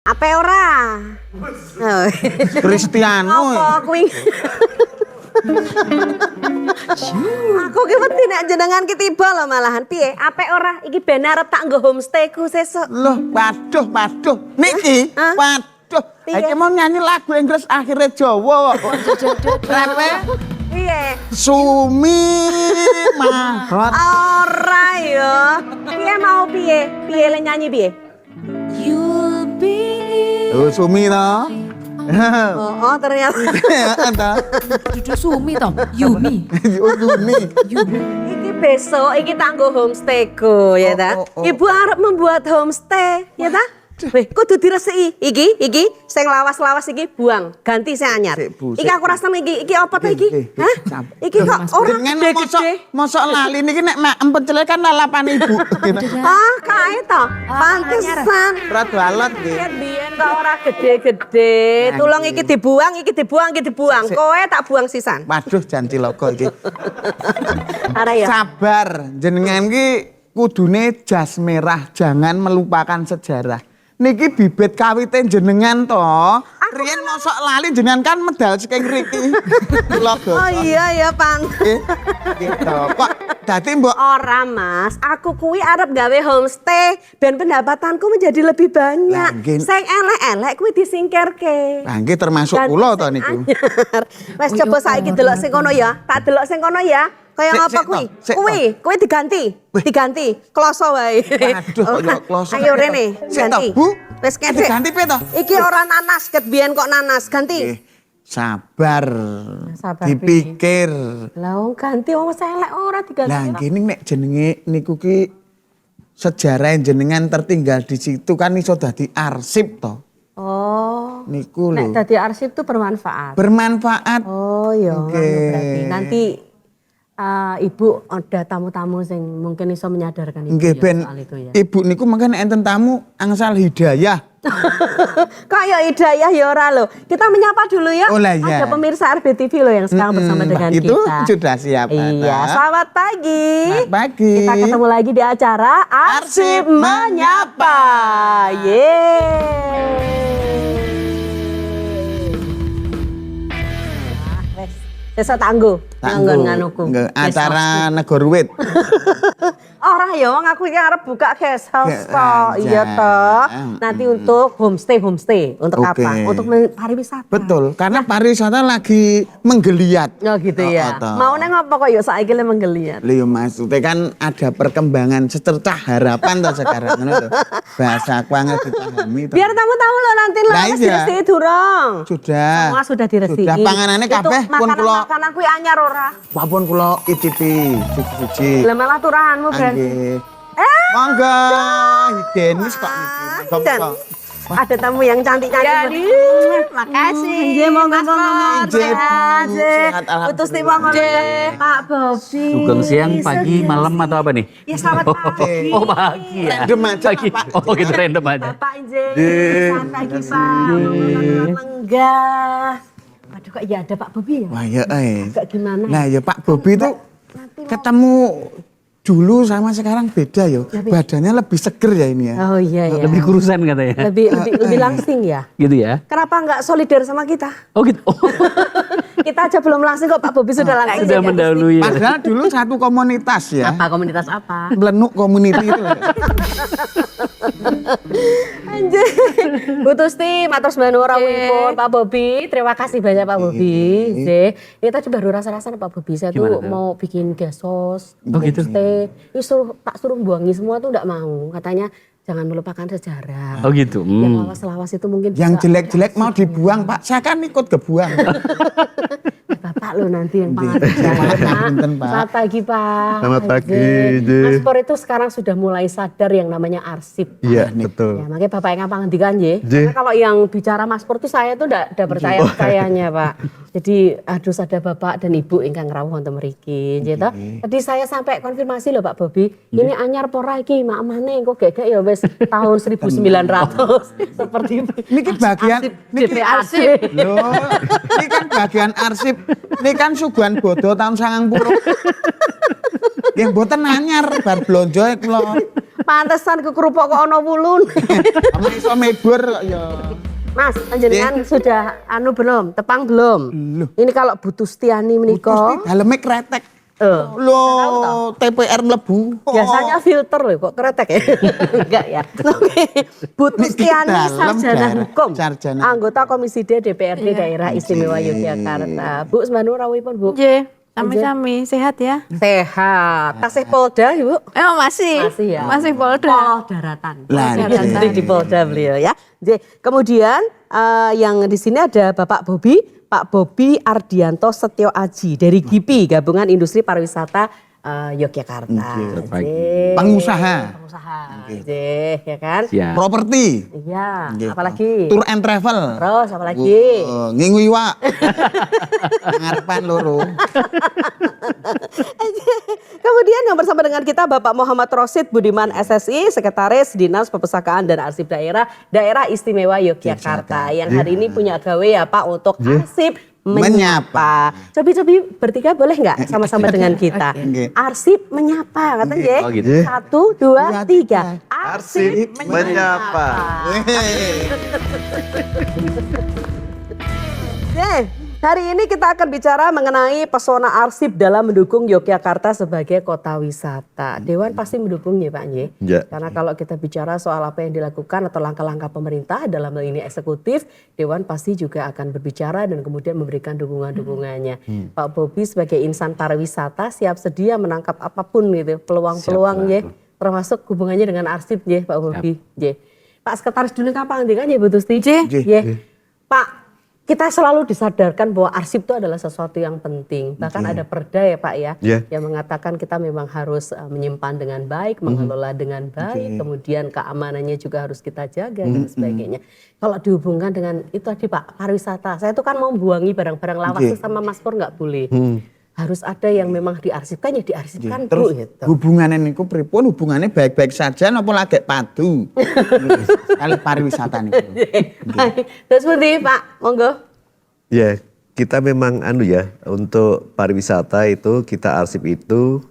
Apa ora? Cristiano. Apa kuwi? Aku ki wedi nek jenengan ki tiba lho malahan. Piye? Apik ora? Iki ben arep tak nggo homestayku sesuk. Loh, waduh. Niki, waduh. Iki mau nyanyi lagu Inggris akhirnya Jawa. Repe? Piye? Sumi mahot. Ora ya. Piye mau piye? Piye le nyanyi piye? You'll be Oh, Sumi no. Oh, ternyata. Dudu Sumi toh, Yumi. Oh, Sumi. Iki besok iki tak nggo homestayku ya ta. Ibu arep membuat homestay ya ta. Weh, kudu diresiki. Iki sing lawas-lawas iki buang, ganti sing anyar. Iki aku rasa iki apa to iki? Hah? Iki kok ora gede-gede. Mosok lali niki nek empet celek kan lalapan ibu. Ah, kae to. Pantesan. Rada alot nggih. Biyen kok ora gede-gede. Tulung iki dibuang. Kowe tak buang sisan. Waduh, jan cilaka iki. Ara ya. Sabar, jenengan ki kudune jas merah, jangan melupakan sejarah. Niki bibit kawite jenengan to. Riyen mosok lali jenengan kan medal saking mriki. Kula Oh iya ya, Pan. Gitu. Kok dadi mbok Ora Mas, aku kuwi arep gawe homestay ben pendapatanku menjadi lebih banyak. Lah, nggih. Sing elek-elek kuwi disingkirke. Lah nggih termasuk kula to niku. Wes coba saiki delok sing kono ya. Tak delok sing kono ya. Kaya Sik, apa sik, kuwi? toh, sik, Kuwi diganti. Diganti. Kloso wae. Waduh, kaya kloso. Ayo rene, Sik, ganti. toh, Bu. Wes kene. Diganti piye toh? Iki ora nanas, ket biyen kok nanas. Ganti. Nggih. Sabar. Sabar, Dipikir. Lah wong ganti wong elek ora diganti. Lah gini nek jenenge niku ki sejarah jenengan tertinggal di situ kan iso dadi arsip to. Oh. Niku Nek lho. dadi arsip tuh bermanfaat. Bermanfaat. Oh iya, Oke. berarti nanti Ibu ada tamu-tamu sing mungkin iso menyadarkan Ibu Nggih ya ben soal itu ya. ibu niku mangken enten tamu angsal hidayah. Kayak hidayah ya ora loh. Kita menyapa dulu ya. Oh lah, iya. Ada pemirsa RBTV loh yang sekarang bersama dengan itu kita. sudah siap. Iya, Ana. selamat pagi. Selamat pagi. Kita ketemu lagi di acara Arsip Arsip Menyapa. Yeay. Desa Tangguh, nganggon nganuku. Nggih, acara Negorwit. Ora ya wong aku iki arep buka guest house Ge- kok. Iya aja. toh. Nanti untuk homestay. Untuk Oke. apa? Untuk pariwisata. Betul, karena pariwisata lagi menggeliat. Oh gitu ya. toh. Mau neng apa kok yuk saiki le menggeliat. Lho maksudnya kan ada perkembangan secercah harapan toh sekarang ngono lho. Bahasa aku angel dipahami toh. Biar tamu-tamu lo nanti lo Lah wis iya. diresi durung. Sudah. Semua sudah diresi. Sudah panganane kabeh pun kula Makanan kuwi anyar ora. pun kula icipi suci-suci. Lah malah turahanmu Ben. Nggih. Monggo, Denis kok niki. Dan Monggo. ada tamu yang cantik-cantik. Jadi, makasih. Nggih, monggo monggo. Nggih, Sehat, Bu. nggih. Sehat, alhamdulillah. Putus tiba ngono. Pak Bobi. Sugeng siang, pagi, malam atau apa nih? Ya selamat pagi. Oh pagi ya. Random aja, Pagi. Pak. Oh gitu random aja. Bapak Injil, selamat pagi Pak. Lenggah. Waduh kok iya ada Pak Bobi ya? Wah ya Agak gimana? Nah ya Pak Bobi itu ketemu dulu sama sekarang beda ya. Badannya lebih seger ya ini ya. Oh iya ya. Lebih kurusan katanya. Lebih langsing ya. Gitu ya. Kenapa nggak solidar sama kita? Oh gitu. Oh, Kita aja belum langsing kok Pak Bobi sudah langsing. sudah ya, mendahului. Ya. Padahal dulu satu komunitas ya. Apa komunitas apa? Belenuk community itu. Anjir. Bu Tusti, matur sembahun rawuhipun Pak Bobi. Terima kasih banyak Pak Bobi. Nggih. Ini tadi baru rasa-rasanya Pak Bobi. Saya Gimana tuh tuh? mau bikin gasos. Oh, gitu? homestay. Ini tak suruh buangi semua tuh enggak mau. Katanya jangan melupakan sejarah. Oh gitu. Yang Hmm. lawas-lawas itu mungkin Yang bisa- jelek-jelek mau dibuang Pak. Saya kan ikut kebuang. Bapak lo nanti yang pangan. Punten, Pak. Selamat pagi Pak. Selamat pagi, Anjir. Nje. Mas Pur itu sekarang sudah mulai sadar yang namanya arsip. Iya, nih. betul. Ya, makanya Bapak yang ngapangandikan ya. Nje. Karena kalau yang bicara Mas Pur itu saya tuh enggak percaya-percayanya Pak. Jadi harus ada Bapak dan Ibu ingkang rawuh wonten mriki. Gitu. Tadi saya sampai konfirmasi loh Pak Bobi, ini anyar pora iki mak maneh kok gek ya wis tahun 1900 seperti Niki bagian niki DPRC. Loh, ini kan bagian arsip. Ini kan suguhan bodo tahun 90. Nggih mboten anyar bar blonjo kula. Pantesan kekerupuk kok ana wulun. Ama iso mebur kok ya. Mas, panjenengan sudah belum? Tepang belum? Belum. Ini kalau Bu Tustiani menika, Terus daleme kretek. Loh, TPR mlebu. biasanya filter loh kok kretek ya? Enggak ya. Oke. Bu Tustiani Dalam sarjana daerah, hukum. sarjana. Anggota Komisi D DPRD Daerah Istimewa Yogyakarta. Bu sembahun rawuhipun, Bu. Nggih, sami-sami sehat ya. Sehat. Tasih Polda, Ibu. Masih. Masih ya. Masih Polda. Oh, daratan. Lah, Masih nggih. di Polda beliau ya. Jadi, kemudian yang di sini ada Bapak Bobi, Pak Bobi Ardianto Setio Aji dari GIPI, Gabungan Industri Pariwisata Yogyakarta. Jadi, Pengusaha. pengusaha. Jadi, ya kan? Siap. Properti. Iya, Nggih. apalagi? Tour and travel. Terus apalagi? Ngingu iwak. Ngarepan loro. Kemudian yang bersama dengan kita Bapak Muhammad Rosid Budiman SSI, Sekretaris Dinas Perpustakaan dan Arsip Daerah Istimewa Yogyakarta. Yang hari ini punya gawe ya Pak untuk arsip menyapa. Cobi-cobi bertiga boleh nggak sama-sama dengan kita? Oke. Arsip menyapa, katanya ya. Oh, gitu. 1, 2, 3. Arsip menyapa. Hehehe. Hari ini kita akan bicara mengenai pesona arsip dalam mendukung Yogyakarta sebagai kota wisata. Dewan pasti mendukung ya Pak Nye. Ya. Karena kalau kita bicara soal apa yang dilakukan atau langkah-langkah pemerintah dalam hal ini eksekutif, Dewan pasti juga akan berbicara dan kemudian memberikan dukungan-dukungannya. Pak Bobi sebagai insan pariwisata siap sedia menangkap apapun gitu, peluang-peluang ya, termasuk hubungannya dengan arsip ya Pak Bobi. Ya. Pak Sekretaris dulu kapan kan ya Bu Tusti? Ya. Pak, kita selalu disadarkan bahwa arsip itu adalah sesuatu yang penting. Bahkan ada perda ya Pak ya, yang mengatakan kita memang harus menyimpan dengan baik, mengelola dengan baik, kemudian keamanannya juga harus kita jaga dan sebagainya. Kalau dihubungkan dengan itu tadi Pak, pariwisata, saya tuh kan mau buangi barang-barang lawas itu sama Mas Pur nggak boleh. Harus ada yang memang diarsipkan, ya diarsipkan Terus Bu. Gitu. hubungannya niku pripun? Hubungannya baik-baik saja napa lagi padu? Kali pariwisata niku. Baik. Terus seperti Pak, monggo. Ya, kita memang untuk pariwisata itu kita arsip itu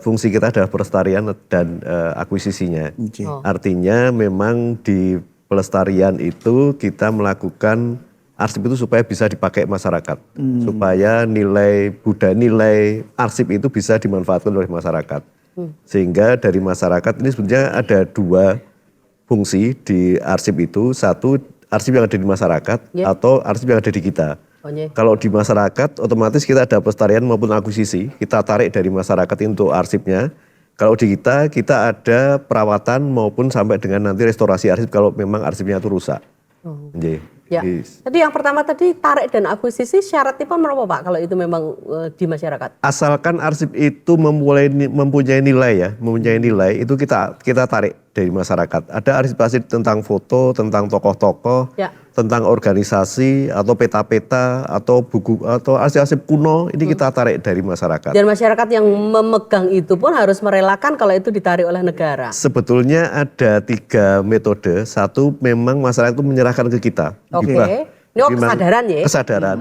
fungsi kita adalah pelestarian dan akuisisinya. Artinya memang di pelestarian itu kita melakukan arsip itu supaya bisa dipakai masyarakat, supaya nilai budaya, nilai arsip itu bisa dimanfaatkan oleh masyarakat. Sehingga dari masyarakat ini sebenarnya ada dua fungsi di arsip itu, satu arsip yang ada di masyarakat atau arsip yang ada di kita. Kalau di masyarakat otomatis kita ada pelestarian maupun akuisisi, kita tarik dari masyarakat untuk arsipnya. Kalau di kita ada perawatan maupun sampai dengan nanti restorasi arsip kalau memang arsipnya itu rusak. Ya. Tadi yang pertama tadi tarik dan akuisisi syaratnya pun berapa Pak kalau itu memang di masyarakat? Asalkan arsip itu mempunyai nilai itu kita tarik dari masyarakat. Ada arsip tentang foto, tentang tokoh-tokoh, tentang organisasi atau peta-peta atau buku atau arsip-arsip kuno ini kita tarik dari masyarakat. Dan masyarakat yang memegang itu pun harus merelakan kalau itu ditarik oleh negara. Sebetulnya ada 3 metode. Satu memang masyarakat itu menyerahkan ke kita. Oke. Ini kesadaran ya? Kesadaran.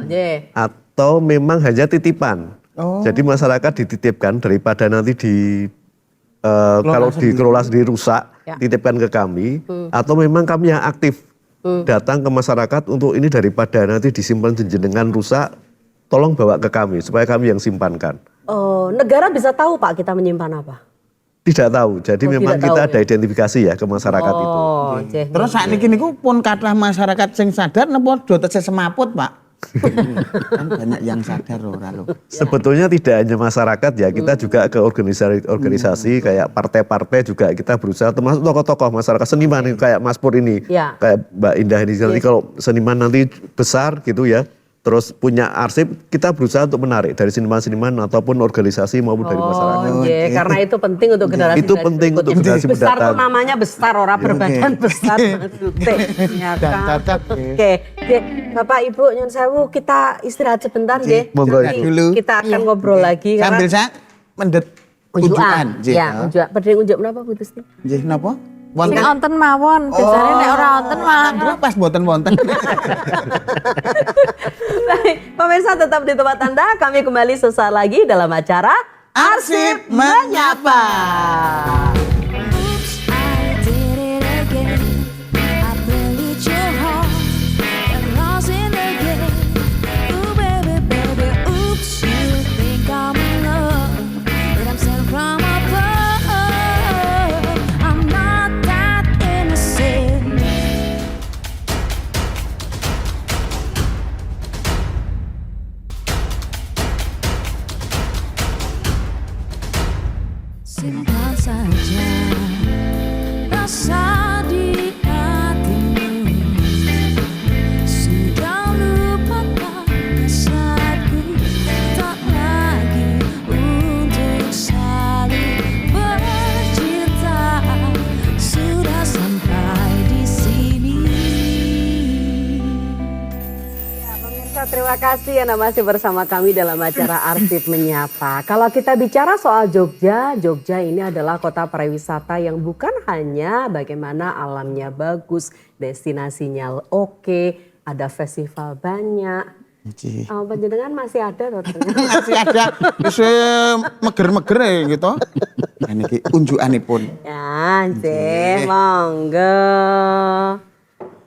Atau memang hanya titipan. Jadi masyarakat dititipkan daripada nanti kalau dikelola sendiri rusak, titipkan ke kami. Atau memang kami yang aktif datang ke masyarakat untuk ini daripada nanti disimpan jenengan rusak, tolong bawa ke kami supaya kami yang simpankan. Oh, negara bisa tahu Pak kita menyimpan apa? Tidak tahu. Jadi memang kita ada identifikasi ya ke masyarakat itu. Terus saat ini niku pun kathah masyarakat sing sadar napa do tesih semaput, Pak? Kan banyak yang sadar ora lho. Sebetulnya tidak hanya masyarakat ya, kita juga ke organisasi kayak partai-partai juga kita berusaha, termasuk tokoh-tokoh masyarakat seniman kayak Mas Pur ini, kayak Mbak Indah ini. Nanti kalau seniman nanti besar gitu ya, terus punya arsip, kita berusaha untuk menarik dari seniman-seniman ataupun organisasi maupun dari masyarakat. Karena itu penting untuk generasi itu penting untuk generasi besar mendatang. tuh namanya besar, orang berbadan besar maksudnya. Ya kan? Oke, Bapak Ibu nyun sewu, kita istirahat sebentar nggih. Monggo dulu. Kita akan ngobrol lagi Sambil saya mendet unjukan. Ya, unjuk. Berdiri unjuk menapa Bu Tusti? Nggih napa? Sing wonten mawon, biasane nek ora wonten malah pas wonten. Baik, pemirsa tetap di tempat Anda, kami kembali sesaat lagi dalam acara Arsip Menyapa. Simpan saja rasa di hatimu, sudah lupakan hasratku, tak lagi untuk saling bercinta, sudah sampai di sini. Terima kasih Anda masih bersama kami dalam acara Arsip Menyapa. Kalau kita bicara soal Jogja, Jogja ini adalah kota pariwisata yang bukan hanya bagaimana alamnya bagus, destinasinya oke, ada festival banyak. Panjenengan masih ada toh? Masih ada. Wis meger-meger ya gitu. Niki unjukanipun. Ya, monggo.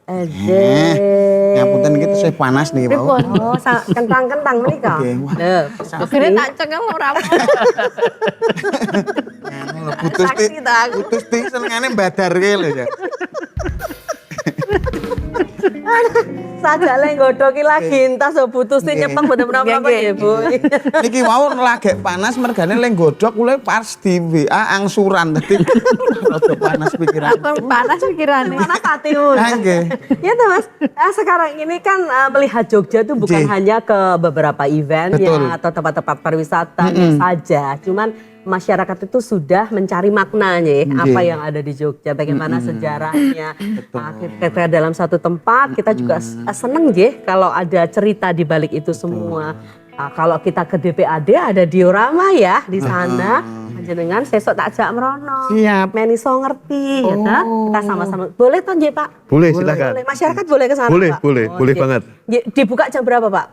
Ngapunten iki tesih panas nih, Pak. Oh, kentang-kentang menika. Oke, wah. Lho, Akhirnya tak cekel ora mau. saksi ta aku. Putus ting senengane badarke lho ya. Sajak le nggodho ki lagi entas so putus sing nyepeng mboten menapa ya, Bu. Niki wau lagi panas mergane leng godhok kule pas di WA angsuran dadi rada panas pikiran. Aku panas pikirane. Panas hatimu. Nggih. Ya tuh Mas, sekarang ini kan melihat Jogja tuh bukan Nggih. hanya ke beberapa event Betul. ya atau tempat-tempat pariwisatanya saja, cuman masyarakat itu sudah mencari maknanya ya, Nggih. apa yang ada di Jogja, bagaimana sejarahnya. Ketika dalam satu tempat kita juga seneng ya kalau ada cerita di balik itu semua. Kalau kita ke DPAD ada diorama ya di sana. Panjenengan sesok tak ajak merono. Siap. Men iso ngerti ya ta? Kita sama-sama. Boleh toh nggih, Pak? Boleh, silakan. Boleh. Masyarakat boleh ke sana, Boleh, Pak? boleh nggih. banget. Nggih, dibuka jam berapa, Pak?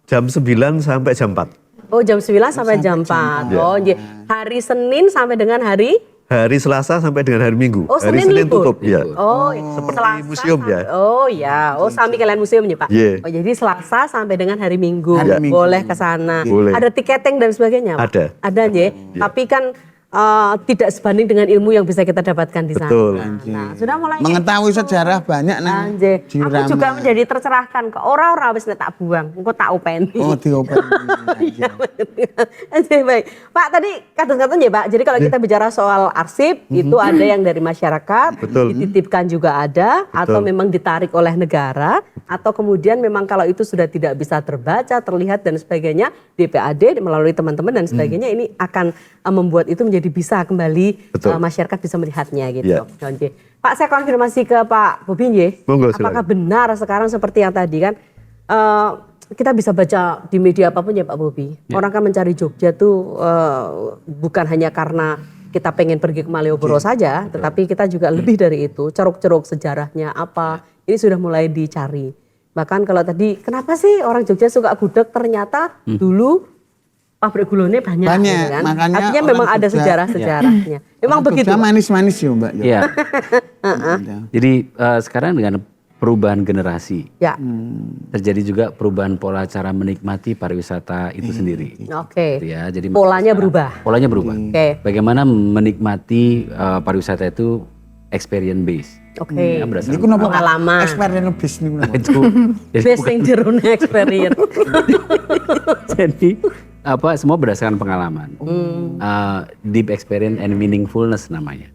Jam 9 sampai jam 4. Oh, jam 9 sampai jam 4. Oh, nggih. Hari Senin sampai dengan hari Hari Selasa sampai dengan hari Minggu. Oh, hari Senin libur? tutup ya. Oh, Seperti Selasa museum ya. Oh ya, oh sami kalian museum ya Pak. Iya. Oh jadi Selasa sampai dengan hari Minggu Hari Minggu. boleh ke sana. Boleh. Ada tiketing dan sebagainya Pak? Ada. Ada ya. Tapi kan tidak sebanding dengan ilmu yang bisa kita dapatkan di sana. Betul. Nah, sudah mulai Mengetahui sejarah banyak nang Anjir. Aku diorama. juga menjadi tercerahkan ke orang-orang wis nek tak buang, engko tak openi. Oh, diopen. Iya, Oke, baik. Pak, tadi kata-kata ya Pak, jadi kalau kita bicara soal arsip, itu ada yang dari masyarakat, Betul. dititipkan juga ada, atau memang ditarik oleh negara, atau kemudian memang kalau itu sudah tidak bisa terbaca, terlihat dan sebagainya, DPAD melalui teman-teman dan sebagainya, ini akan membuat itu menjadi bisa kembali Betul. masyarakat bisa melihatnya gitu. Iya. Oke. Pak, saya konfirmasi ke Pak Bobi nggih. Monggo, silakan. Apakah benar sekarang seperti yang tadi kan kita bisa baca di media apapun ya Pak Bobi. Orang kan mencari Jogja tuh bukan hanya karena kita pengen pergi ke Malioboro saja, tetapi kita juga lebih dari itu. Ceruk-ceruk sejarahnya apa, ini sudah mulai dicari. Bahkan kalau tadi, kenapa sih orang Jogja suka gudeg? Ternyata dulu pabrik gulone banyak, Banyak, gitu kan. makanya Artinya orang memang ada Jogja- sejarah-sejarahnya. Memang begitu. Jogja manis-manis ya, Mbak. Iya. Jadi sekarang dengan perubahan generasi Ya, terjadi juga perubahan pola cara menikmati pariwisata itu sendiri. oke. Gitu ya. Jadi Polanya sekarang berubah. Polanya berubah. Oke. Bagaimana menikmati pariwisata itu experience based. Oke. Ya, berdasarkan Niku napa? Pengalaman. Experience bis niku napa? itu. Jadi Best yang jerone experience. Jadi apa semua berdasarkan pengalaman. Deep experience and meaningfulness namanya.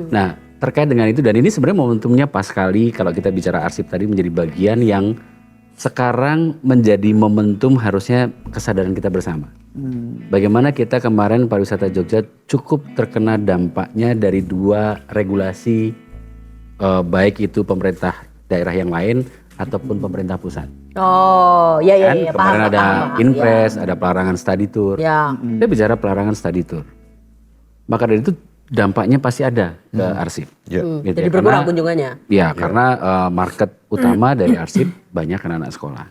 Nah, terkait dengan itu dan ini sebenarnya momentumnya pas sekali kalau kita bicara arsip tadi menjadi bagian yang sekarang menjadi momentum harusnya kesadaran kita bersama. Bagaimana kita kemarin pariwisata Jogja cukup terkena dampaknya dari dua regulasi baik itu pemerintah daerah yang lain ataupun pemerintah pusat. Oh, ya Kan kemarin ada Inpres, ada pelarangan study tour. Ya. Kita bicara pelarangan study tour. Maka dari itu dampaknya pasti ada ke arsip. Ya. Gitu Jadi ya. berkurang Karena- kunjungannya. Ya, karena market utama dari arsip banyak anak-anak sekolah.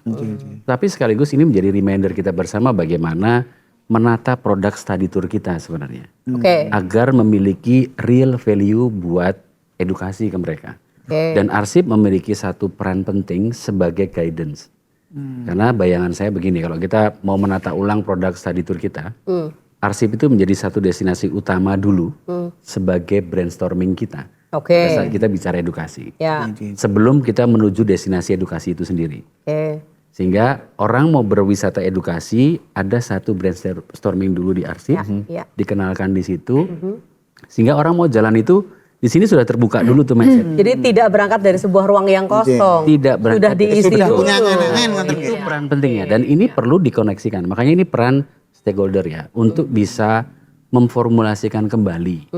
Tapi sekaligus ini menjadi reminder kita bersama bagaimana menata produk study tour kita sebenarnya. Oke. Agar memiliki real value buat edukasi ke mereka. Oke. Dan arsip memiliki satu peran penting sebagai guidance. Karena bayangan saya begini, kalau kita mau menata ulang produk study tour kita, arsip itu menjadi satu destinasi utama dulu sebagai brainstorming kita. Oke. Pada saat kita bicara edukasi. Ya. Sebelum kita menuju destinasi edukasi itu sendiri. Oke. Sehingga orang mau berwisata edukasi, ada satu brainstorming dulu di arsip, Ya. dikenalkan di situ, sehingga orang mau jalan itu, di sini sudah terbuka dulu tuh mindset. Jadi tidak berangkat dari sebuah ruang yang kosong. Tidak berangkat Sudah dari- diisi Sudah dulu. punya angan-angan ngoten Itu peran pentingnya dan ini perlu dikoneksikan. Makanya ini peran stakeholder ya untuk bisa memformulasikan kembali,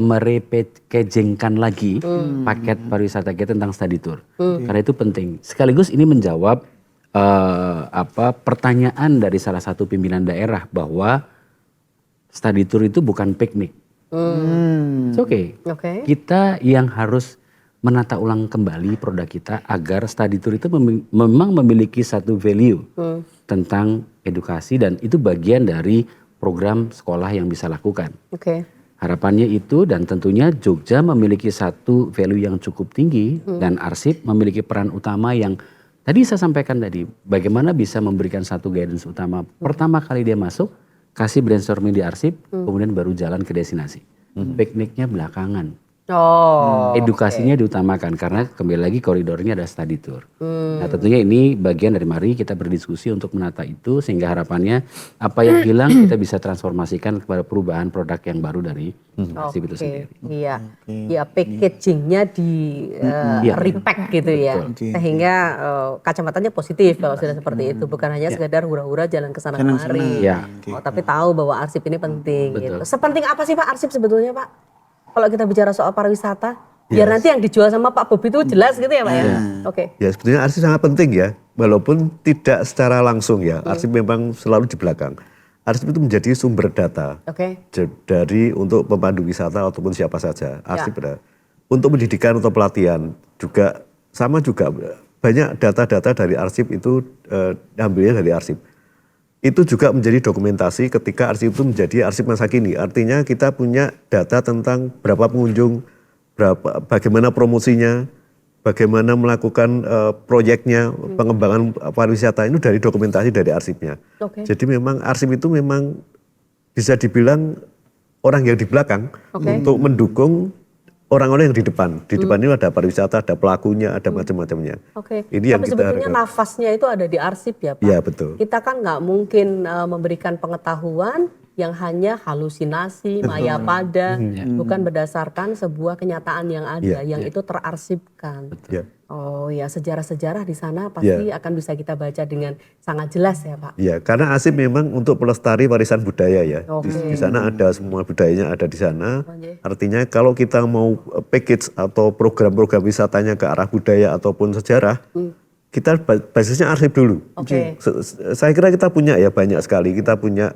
merepackagingkan lagi paket pariwisata kita tentang study tour. Karena itu penting. Sekaligus ini menjawab pertanyaan dari salah satu pimpinan daerah bahwa study tour itu bukan piknik. It's okay. Oke. Kita yang harus menata ulang kembali produk kita agar study tour itu memang memiliki satu value tentang edukasi dan itu bagian dari program sekolah yang bisa lakukan. Oke. Harapannya itu dan tentunya Jogja memiliki satu value yang cukup tinggi dan arsip memiliki peran utama yang tadi saya sampaikan tadi. Bagaimana bisa memberikan satu guidance utama. Pertama kali dia masuk, kasih brainstorming di arsip, kemudian baru jalan ke destinasi. Pikniknya belakangan. Oh. Edukasinya diutamakan karena kembali lagi koridornya ada study tour. Nah tentunya ini bagian dari mari kita berdiskusi untuk menata itu sehingga harapannya apa yang hilang kita bisa transformasikan kepada perubahan produk yang baru dari arsip itu sendiri. Iya, ya packagingnya di Iya. repack gitu ya, sehingga kacamatanya positif kalau sudah seperti itu, bukan hanya sekedar hura-hura jalan ke sana kemari. Iya. Oh, tapi tahu bahwa arsip ini penting. Betul. Gitu. Sepenting apa sih Pak arsip sebetulnya Pak? Kalau kita bicara soal pariwisata, biar nanti yang dijual sama Pak Bobi itu jelas gitu ya Pak ya. Oke. Ya sebetulnya arsip sangat penting ya, walaupun tidak secara langsung ya. Arsip memang selalu di belakang. Arsip itu menjadi sumber data Oke. dari untuk pemandu wisata ataupun siapa saja. Arsip ada untuk pendidikan atau pelatihan juga sama juga banyak data-data dari arsip itu diambilnya dari arsip. Itu juga menjadi dokumentasi ketika arsip itu menjadi arsip masa kini. Artinya kita punya data tentang berapa pengunjung, bagaimana promosinya, bagaimana melakukan proyeknya, pengembangan pariwisata itu dari dokumentasi dari arsipnya. Oke. Jadi memang arsip itu memang bisa dibilang orang yang di belakang untuk mendukung orang-orang yang di depan. Di depan ini ada pariwisata, ada pelakunya, ada macam-macamnya. Ini Ini yang tapi kita sebetulnya harapkan. nafasnya itu ada di arsip ya Pak. Iya betul. Kita kan nggak mungkin memberikan pengetahuan yang hanya halusinasi, maya pada, bukan berdasarkan sebuah kenyataan yang ada, yang itu terarsipkan. Ya. Oh ya, sejarah-sejarah di sana pasti akan bisa kita baca dengan sangat jelas ya Pak. Iya, karena arsip memang untuk pelestari warisan budaya ya. Di sana ada semua budayanya ada di sana. Artinya kalau kita mau package atau program-program wisatanya ke arah budaya ataupun sejarah, kita basisnya arsip dulu. Oke. Saya kira kita punya ya banyak sekali. Kita punya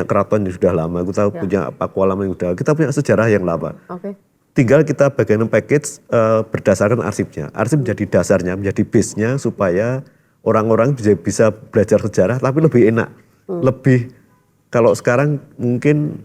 keraton yang sudah lama, kita punya pakualam yang sudah, kita punya sejarah yang lama. Oke. Tinggal kita bagian package berdasarkan arsipnya. Arsip menjadi dasarnya, menjadi base-nya supaya orang-orang bisa belajar sejarah tapi lebih enak. Lebih kalau sekarang mungkin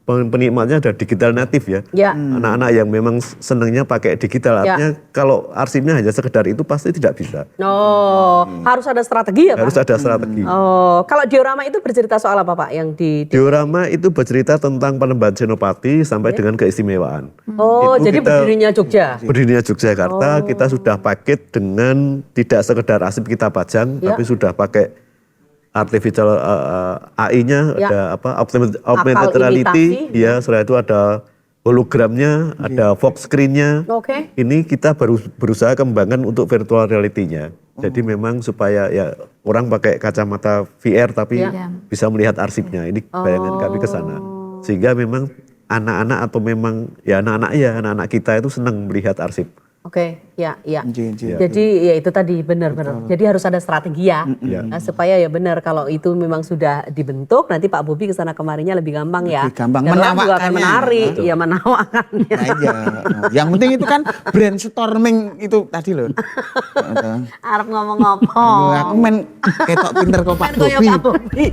penikmatnya ada digital native ya. Ya. Anak-anak yang memang senangnya pakai digital. Artinya kalau arsipnya hanya sekedar itu pasti tidak bisa. Oh, harus ada strategi ya Pak? Harus ada strategi. Oh, kalau diorama itu bercerita soal apa Pak? Yang Diorama itu bercerita tentang Panembahan Senopati sampai dengan keistimewaan. Oh, Itu jadi kita- berdirinya Jogja. Berdirinya Yogyakarta, kita sudah paket dengan tidak sekedar arsip kita pajang, tapi sudah pakai artificial AI-nya, ada augmented reality, imitasi. ya. Setelah itu ada hologramnya, ada Fox screen-nya. Oke. Ini kita baru berusaha kembangkan untuk virtual reality-nya. Jadi memang supaya ya orang pakai kacamata VR tapi bisa melihat arsipnya. Ini bayangan kami ke sana. Sehingga memang anak-anak atau memang ya anak-anak kita itu senang melihat arsip. Oke, ya. Ji. Jadi ya itu tadi benar-benar. Jadi harus ada strategi ya, Iya. Nah, supaya ya benar kalau itu memang sudah dibentuk, nanti Pak Bobi kesana kemarinya lebih gampang ya. Lebih gampang. Dan orang juga akan Menawakannya. menarik, ya menawakannya. Nah, iya. Yang penting itu kan brainstorming itu tadi loh. Arep ngomong-ngomong. Aku main ketok pinter kok Pak Kan koyo Bobi. Pak Bobi.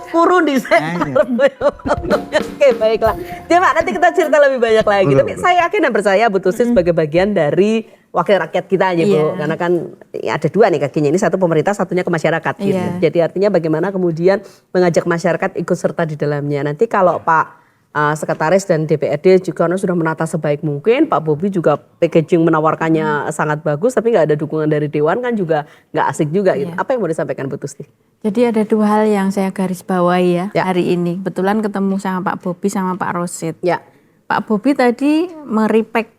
Kurun di saya. Oke, baiklah. Jadi Pak, nanti kita cerita lebih banyak lagi. Tapi saya yakin dan percaya Bu Tusi sebagai bagian dari wakil rakyat kita aja Bu. Iya. Karena kan ya ada dua nih kakinya. Ini satu pemerintah, satunya ke masyarakat. Gitu. Iya. Jadi artinya bagaimana kemudian mengajak masyarakat ikut serta di dalamnya. Nanti kalau Pak Sekretaris dan DPRD juga sudah menata sebaik mungkin. Pak Bobi juga packaging menawarkannya sangat bagus, tapi nggak ada dukungan dari Dewan kan juga nggak asik juga. Gitu. Iya. Apa yang mau disampaikan Bu Tusti? Jadi ada dua hal yang saya garis bawahi ya, Ya. hari ini. Kebetulan ketemu sama Pak Bobi sama Pak Rosid. Ya, Pak Bobi tadi meripek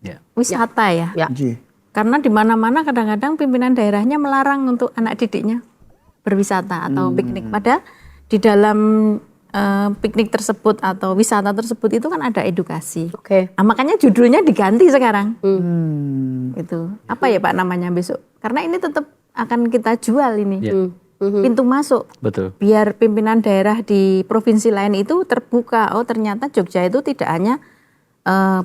Ya. wisata ya. ya. Ji. Karena di mana-mana kadang-kadang pimpinan daerahnya melarang untuk anak didiknya berwisata atau piknik. Padahal di dalam piknik tersebut atau wisata tersebut itu kan ada edukasi. Oke. Nah, makanya judulnya diganti sekarang. Itu apa ya Pak namanya besok? Karena ini tetap akan kita jual ini. Ya. Pintu masuk. Betul. Biar pimpinan daerah di provinsi lain itu terbuka. Oh ternyata Jogja itu tidak hanya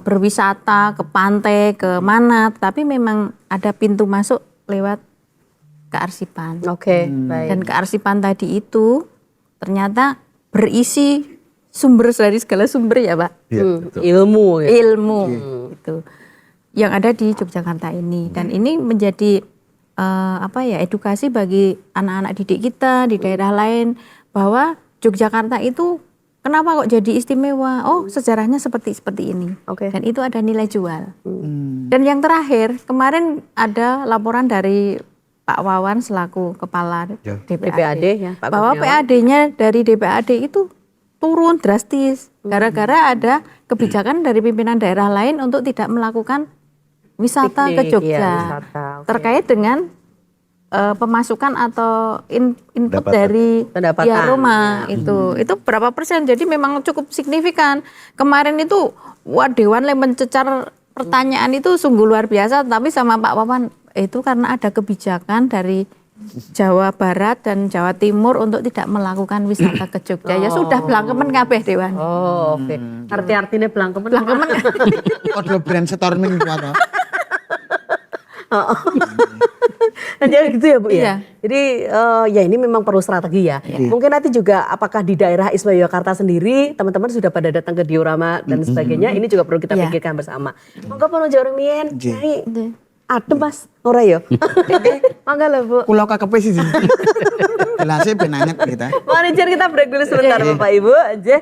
berwisata ke pantai ke mana, tapi memang ada pintu masuk lewat kearsipan. Oke, baik. Dan kearsipan tadi itu ternyata berisi sumber dari segala sumber ya Pak. Ilmu ya. Ilmu itu yang ada di Yogyakarta ini, dan ini menjadi edukasi bagi anak-anak didik kita di daerah lain bahwa Yogyakarta itu kenapa kok jadi istimewa? Oh, sejarahnya seperti ini. Oke. Dan itu ada nilai jual. Dan yang terakhir, kemarin ada laporan dari Pak Wawan selaku kepala DPAD ya, Pak bahwa Kurniawan. PAD-nya dari DPAD itu turun drastis gara-gara ada kebijakan dari pimpinan daerah lain untuk tidak melakukan wisata Piknik, ke Jogja iya, wisata, oke. terkait dengan pemasukan atau input Pendapatan. dari Pendapatan. ya Roma itu berapa persen, jadi memang cukup signifikan. Kemarin itu Dewan yang mencecar pertanyaan itu sungguh luar biasa, tapi sama Pak Wawan itu karena ada kebijakan dari Jawa Barat dan Jawa Timur untuk tidak melakukan wisata ke Jogja. Ya sudah blangkemen kabeh Dewan. Oh, oke. Arti-artinya blangkemen. Blangkemen. Kode brainstorming itu apa? Jadi gitu ya Bu ya. Iya. Jadi ya ini memang perlu strategi ya. Mungkin nanti juga apakah di daerah Isma Yogyakarta sendiri teman-teman sudah pada datang ke diorama dan sebagainya. Ini juga perlu kita Iya. pikirkan bersama. Monggo Pono Jorumien. Nggih. Nyai adem Mas. Ora yo. Monggo lho Bu. Pulau KKP sih. Jelasnya benanget kita. Mohon izin kita break dulu sebentar Bapak Ibu.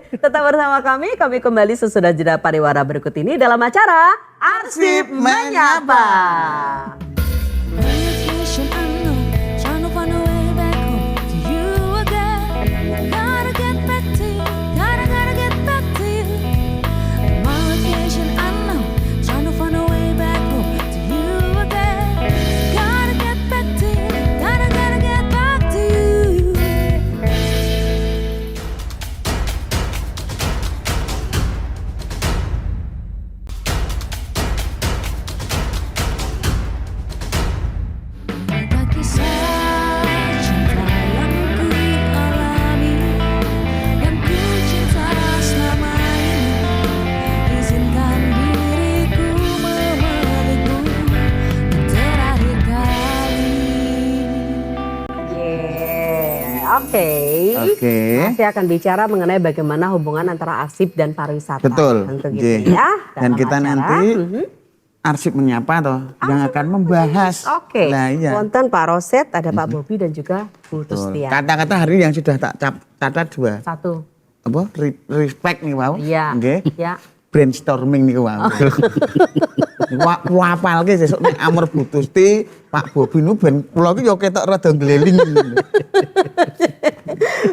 Tetap bersama kami kembali sesudah jeda pariwara berikut ini dalam acara Arsip Menyapa. Location unknown, trying to find a way back home to you again. Gotta get back to you, gotta get back to you. My location unknown, trying to find a way back home to you again. Gotta get back to you, gotta get back to you. Ada kisah cinta yang ku alami, yang ku cinta selama ini. Izinkan diriku memelukmu untuk terakhir kali. Oke. Oke. Masih akan bicara mengenai bagaimana hubungan antara arsip dan pariwisata. Betul. Tentu Nggih. gitu ya. Dan dalam kita acara. nanti arsip menyapa toh yang akan membahas. Oke. Lah iya. Wonten Pak Roset, ada Pak Bobi dan juga Bu Betul. Tustia. Kata-kata hari ini yang sudah tak catat dua. Satu. Apa? Respect nih wow. Iya. Nggih. Ya. Brainstorming nih wow. Wapal ke sesuk nek Amr Bu Tusti, Pak Bobi nu ben kula ki yo ketok rada ngleling.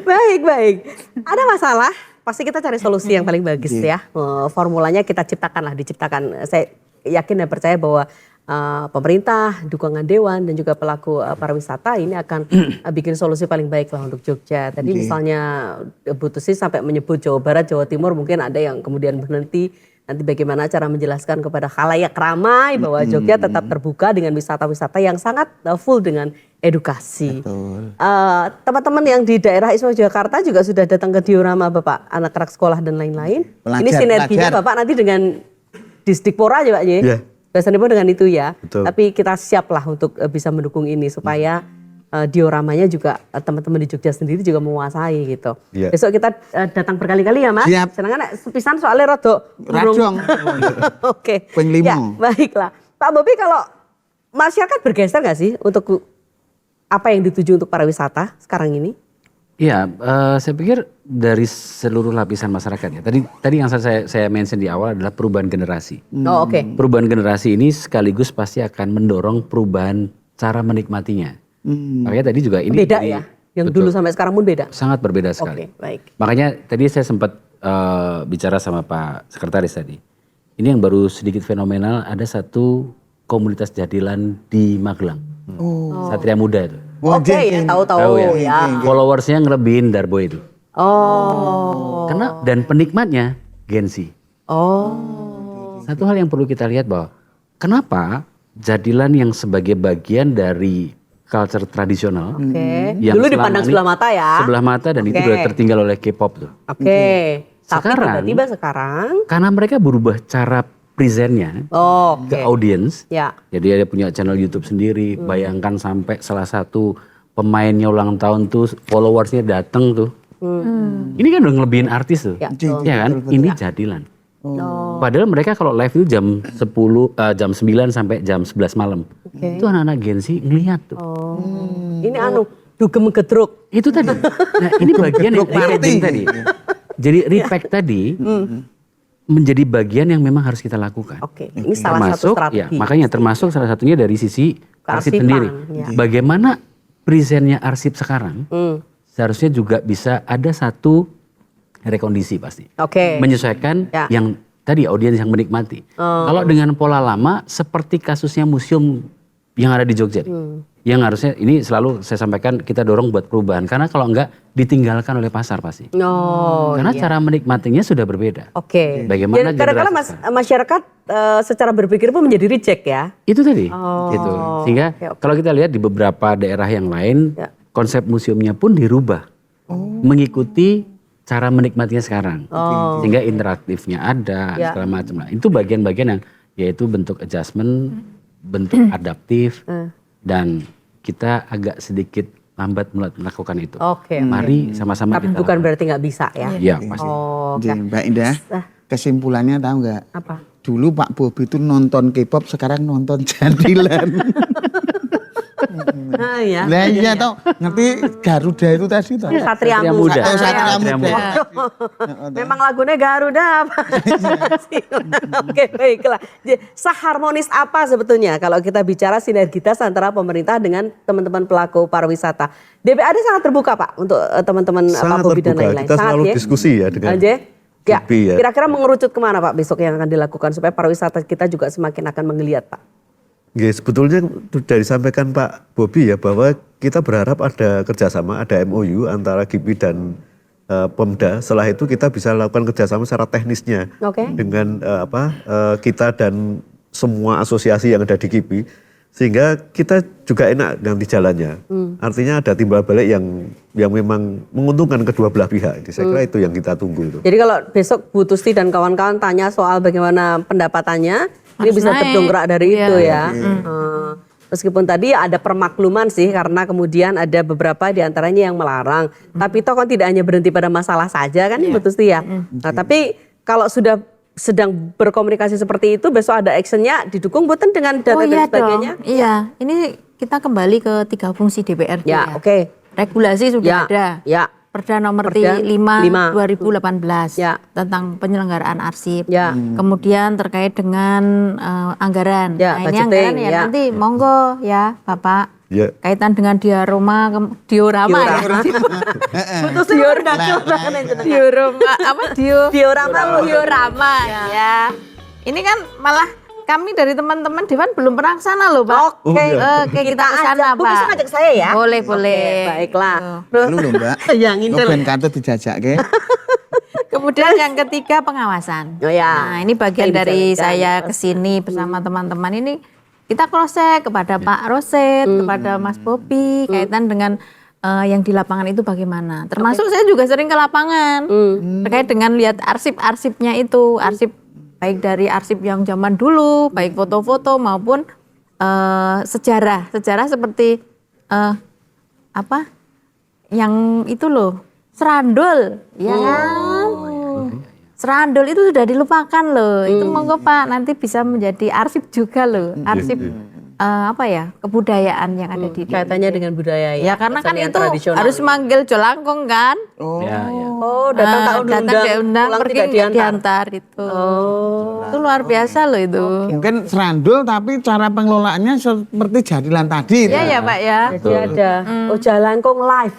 Baik. Ada masalah, pasti kita cari solusi yang paling bagus ya. Formulanya kita diciptakan. Saya yakin dan percaya bahwa pemerintah, dukungan dewan dan juga pelaku pariwisata ini akan bikin solusi paling baik lah untuk Jogja. Tadi misalnya Bu Tusi sampai menyebut Jawa Barat, Jawa Timur, mungkin ada yang kemudian berhenti. Nanti bagaimana cara menjelaskan kepada khalayak ramai bahwa Jogja tetap terbuka dengan wisata-wisata yang sangat full dengan edukasi. Teman-teman yang di daerah Isma Jakarta juga sudah datang ke diorama Bapak, anak-anak sekolah dan lain-lain. Ini sinerginya Pelajar. Bapak nanti dengan Disdikpora aja Pak Ye. Iya. Biasanya pun dengan itu ya. Betul. Tapi kita siap lah untuk bisa mendukung ini supaya dioramanya juga teman-teman di Jogja sendiri juga menguasai gitu. Iya. Besok kita datang berkali-kali ya Mas. Siap. Sedangkan sepisan soalnya rodok Rajong. Oke. Ping limo. Ya, baiklah. Pak Bobi, kalau masyarakat bergeser nggak sih untuk apa yang dituju untuk pariwisata sekarang ini? Iya, saya pikir dari seluruh lapisan masyarakat ya. Tadi yang saya mention di awal adalah perubahan generasi. Oh, oke. Perubahan generasi ini sekaligus pasti akan mendorong perubahan cara menikmatinya. Makanya tadi juga ini Beda dari- ya. Yang betul, dulu sampai sekarang pun beda. sangat berbeda sekali. Oke, baik. Makanya tadi saya sempat bicara sama Pak Sekretaris tadi. Ini yang baru sedikit fenomenal, ada satu komunitas jadilan di Magelang. Satria Muda itu. Oke, ya tahu-tahu Tahu ya. Followersnya ngelebihin Darbo itu. Oh. Karena dan penikmatnya Gen Z. Oh. Satu hal yang perlu kita lihat bahwa kenapa jadilan yang sebagai bagian dari culture tradisional Oke. yang Dulu selama dipandang ini sebelah mata ya. sebelah mata dan itu Oke. sudah tertinggal oleh K-pop tuh. Oke. Tapi Sekarang- tiba-tiba sekarang. Karena mereka berubah cara presentnya Oh, ke oke. audience. Ya. Jadi dia punya channel YouTube sendiri. Bayangkan sampai salah satu pemainnya ulang tahun tuh followersnya datang tuh Ini kan udah ngelebihin artis tuh. Ya, Ya kan? Ini jadilan. Padahal mereka kalau live itu jam 9 sampai jam 11 malam. Itu anak-anak Gen Z ngeliat tuh. Ini dugem gedruk. Itu tadi. Nah, ini bagian yang packaging tadi. Jadi repack tadi menjadi bagian yang memang harus kita lakukan. Oke, ini salah satu strategi. Ya, makanya termasuk salah satunya dari sisi arsip Kearsipan, sendiri. ya. Bagaimana presentnya arsip sekarang seharusnya juga bisa ada satu rekondisi pasti. Oke. Menyesuaikan Ya. yang tadi audiens yang menikmati. Kalau dengan pola lama seperti kasusnya museum yang ada di Jogja. Yang harusnya ini selalu saya sampaikan kita dorong buat perubahan. Karena kalau enggak ditinggalkan oleh pasar pasti. Karena cara menikmatinya sudah berbeda. Oke. Bagaimana Dan kadang-kadang generasi masyarakat secara berpikir pun menjadi reject ya. Itu tadi. Gitu. Sehingga oke. kalau kita lihat di beberapa daerah yang lain, Ya. konsep museumnya pun dirubah. Mengikuti cara menikmatinya sekarang. Sehingga interaktifnya ada, Ya. segala macam. Nah, itu bagian-bagian yang yaitu bentuk adjustment, bentuk adaptif, dan kita agak sedikit lambat melakukan itu. Oke. Mari sama-sama Tapi kita bukan lakukan. berarti nggak bisa ya. Ya, pasti. Jadi, Mbak Indah, kesimpulannya tahu nggak? Apa? Dulu Pak Bobi itu nonton K-pop, sekarang nonton jadilan. Nah, ya. Lah iya tau, ngerti Garuda itu tadi tau. Satria Satria Muda. Muda. Oh, Satria Satria Muda. Waduh, memang lagunya Garuda apa? Oke, baiklah. Seharmonis apa sebetulnya kalau kita bicara sinergitas antara pemerintah dengan teman-teman pelaku pariwisata? DPAD sangat terbuka Pak untuk teman-teman Pak Sangat Bobi dan terbuka. lain-lain. Kita selalu diskusi ya dengan Ya, DP ya. kira-kira mengerucut kemana Pak besok yang akan dilakukan supaya pariwisata kita juga semakin akan menggeliat Pak? Ya, sebetulnya sudah disampaikan Pak Bobi ya bahwa kita berharap ada kerjasama, ada MOU antara GIPI dan Pemda. Setelah itu kita bisa lakukan kerjasama secara teknisnya Oke. dengan kita dan semua asosiasi yang ada di GIPI, sehingga kita juga enak ganti jalannya. Artinya ada timbal balik yang memang menguntungkan kedua belah pihak. Jadi saya kira itu yang kita tunggu itu. Jadi kalau besok Bu Tusti dan kawan-kawan tanya soal bagaimana pendapatannya, ini Harus bisa naik. terdongkrak dari Iya. itu ya. Meskipun tadi ada permakluman sih karena kemudian ada beberapa di antaranya yang melarang. Tapi toh kan tidak hanya berhenti pada masalah saja kan Bu Tusti ya. Nah, tapi kalau sudah sedang berkomunikasi seperti itu besok ada actionnya didukung bukan dengan data dan sebagainya. dong. Iya, ini kita kembali ke 3 fungsi DPRD Ya, oke. Regulasi sudah Ya, ada. ya. Perda nomor Perda 5 5. 2018 Ya. tentang penyelenggaraan arsip. Ya. Kemudian terkait dengan anggaran. Ya, Nah, ini budgeting, anggaran ya, ya. nanti monggo ya, Bapak. Ya. Kaitan dengan diorama diorama ya. Diorama apa diorama ya. Ini kan malah kami dari teman-teman Dewan belum pernah ke sana loh, Pak. Oke, Oke, kita ke sana, Bu Pak. bisa ngajak saya ya? Boleh, Oke, boleh. baiklah. Lu lho Mbak, Yang lu ben katut dijajak ke. Kemudian yang ketiga pengawasan. Oh ya. Nah, ini bagian Yang dari dijalankan. saya ke sini bersama teman-teman ini kita cross check kepada Pak Roset, kepada Mas Bobi kaitan dengan yang di lapangan itu bagaimana. Termasuk saya juga sering ke lapangan terkait dengan lihat arsip-arsipnya itu, arsip baik dari arsip yang zaman dulu, baik foto-foto maupun sejarah seperti apa? Yang itu loh, serandul, ya kan? Serandul itu sudah dilupakan loh. Itu monggo Pak nanti bisa menjadi arsip juga loh, arsip apa ya kebudayaan yang ada di Kaitannya dengan budaya ya karena kan kesenian itu tradisional. harus manggil jolangkung kan. Ya, ya. Oh, datang tak datang undang, diundang, pulang pergi tidak nggak diantar. diantar itu. Itu luar biasa loh itu. Mungkin serandul tapi cara pengelolaannya seperti jadilan tadi. Iya ya Pak ya. Jadi ada oh jalan kong live.